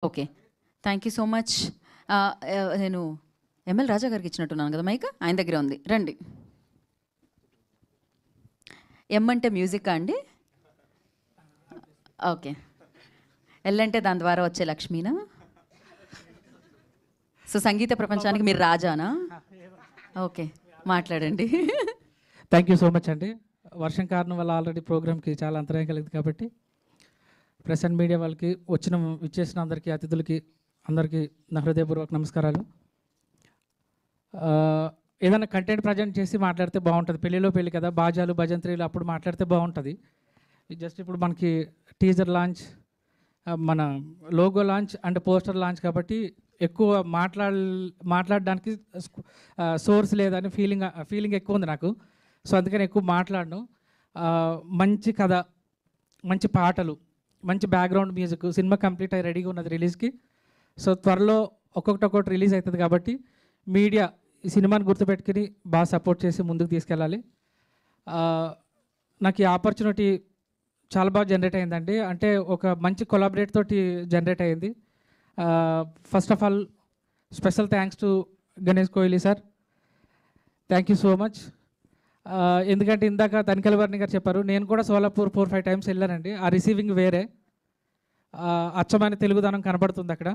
Okay. Thank you so much. నేను ML రాజా గారికి ఇచ్చినట్టున్నాను కదా మైక్, ఆయన దగ్గర ఉంది, రండి. ఎం అంటే మ్యూజికా అండి? ఓకే. ఎల్ అంటే దాని ద్వారా వచ్చే లక్ష్మీనా? సో సంగీత ప్రపంచానికి మీరు రాజానా? ఓకే, మాట్లాడండి. థ్యాంక్ యూ సో మచ్ అండి. వర్షం కారణం వల్ల ఆల్రెడీ ప్రోగ్రామ్కి చాలా అంతరాయం కలిగింది కాబట్టి ప్రెస్ అండ్ మీడియా వాళ్ళకి విచ్చేసిన అందరికీ, అతిథులకి అందరికీ నా హృదయపూర్వక నమస్కారాలు. ఏదైనా కంటెంట్ ప్రజెంట్ చేసి మాట్లాడితే బాగుంటుంది. పెళ్ళిలో పెళ్ళి కదా, బాజాలు భజంత్రీలు అప్పుడు మాట్లాడితే బాగుంటుంది. జస్ట్ ఇప్పుడు మనకి టీజర్ లాంచ్, మన logo launch and poster launch కాబట్టి ఎక్కువ మాట్లాడడానికి సోర్స్ లేదని ఫీలింగ్ ఎక్కువ ఉంది నాకు. సో అందుకని ఎక్కువ మాట్లాడను. మంచి కథ, మంచి పాటలు, మంచి బ్యాక్గ్రౌండ్ మ్యూజిక్, సినిమా కంప్లీట్ అయ్యి రెడీగా ఉన్నది రిలీజ్కి. సో త్వరలో ఒక్కొక్కటి రిలీజ్ అవుతుంది కాబట్టి మీడియా ఈ సినిమాని గుర్తుపెట్టుకుని బాగా సపోర్ట్ చేసి ముందుకు తీసుకెళ్ళాలి. నాకు ఈ ఆపర్చునిటీ చాలా బాగా జనరేట్ అయిందండి. అంటే ఒక మంచి కొలాబరేట్ తోటి జనరేట్ అయింది. First of all special thanks to Ganesh Kohli sir, thank you so much. ఎందుకంటే ఇందాక తనిఖీల వర్ణి గారు చెప్పారు, నేను కూడా సోలాపూర్ 4-5 టైమ్స్ వెళ్ళానండి. ఆ రిసీవింగ్ వేరే, అచ్చమైన తెలుగుదనం కనబడుతుంది అక్కడ.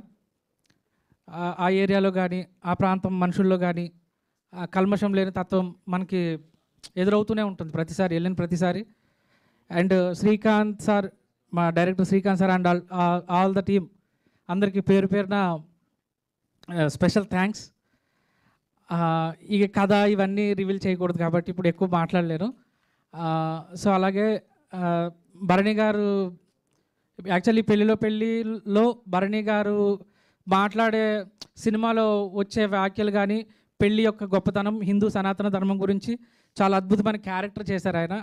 ఆ ఏరియాలో కానీ, ఆ ప్రాంతం మనుషుల్లో కానీ కల్మషం లేని తత్వం మనకి ఎదురవుతూనే ఉంటుంది ప్రతిసారి వెళ్ళిన ప్రతిసారి. అండ్ శ్రీకాంత్ సార్, మా director Srikanth sir and all the team అందరికీ పేరు పేరున స్పెషల్ థ్యాంక్స్. ఇక కథ ఇవన్నీ రివీల్ చేయకూడదు కాబట్టి ఇప్పుడు ఎక్కువ మాట్లాడలేను. సో అలాగే భరణి గారు, యాక్చువల్లీ పెళ్ళిలో పెళ్ళిలో భరణి గారు మాట్లాడే సినిమాలో వచ్చే వ్యాఖ్యలు కానీ, పెళ్ళి యొక్క గొప్పతనం, హిందూ సనాతన ధర్మం గురించి చాలా అద్భుతమైన క్యారెక్టర్ చేశారు ఆయన.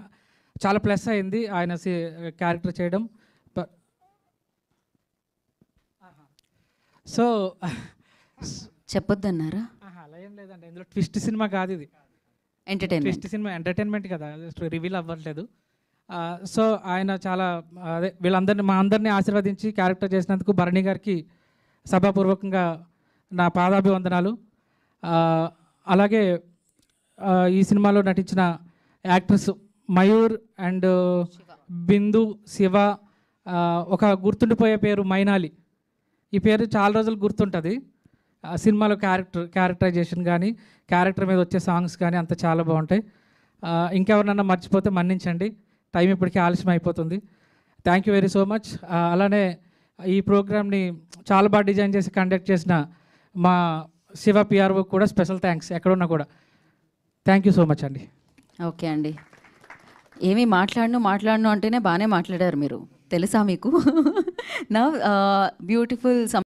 చాలా ప్లస్ అయింది ఆయన క్యారెక్టర్ చేయడం. సో చెప్పొద్దన్నారా? అలా ఏం లేదండి, ఇందులో ట్విస్ట్ సినిమా కాదు ఇది. ట్విస్ట్ సినిమా ఎంటర్టైన్మెంట్ కదా, రివీల్ అవ్వట్లేదు. సో ఆయన చాలా అదే మా అందరినీ ఆశీర్వదించి క్యారెక్టర్ చేసినందుకు భరణి గారికి సభాపూర్వకంగా నా పాదాభివందనాలు. అలాగే ఈ సినిమాలో నటించిన యాక్టర్స్ మయూర్ అండ్ బిందు, శివ, ఒక గుర్తుండిపోయే పేరు మైనాలి. ఈ పేరు చాలా రోజులు గుర్తుంటుంది. సినిమాలో క్యారెక్టరైజేషన్ కానీ, క్యారెక్టర్ మీద వచ్చే సాంగ్స్ కానీ అంత చాలా బాగుంటాయి. ఇంకెవరినన్నా మర్చిపోతే మన్నించండి, టైం ఇప్పటికీ ఆలస్యం అయిపోతుంది. Thank you very so much. అలానే ఈ ప్రోగ్రామ్ని చాలా బాగా డిజైన్ చేసి కండక్ట్ చేసిన మా శివ పిఆర్ఓ కూడా స్పెషల్ థ్యాంక్స్, ఎక్కడున్నా కూడా. థ్యాంక్ యూ సో మచ్ అండి. ఓకే అండి. ఏమీ మాట్లాడను అంటేనే బాగానే మాట్లాడారు మీరు, తెలుసా మీకు? నా బ్యూటిఫుల్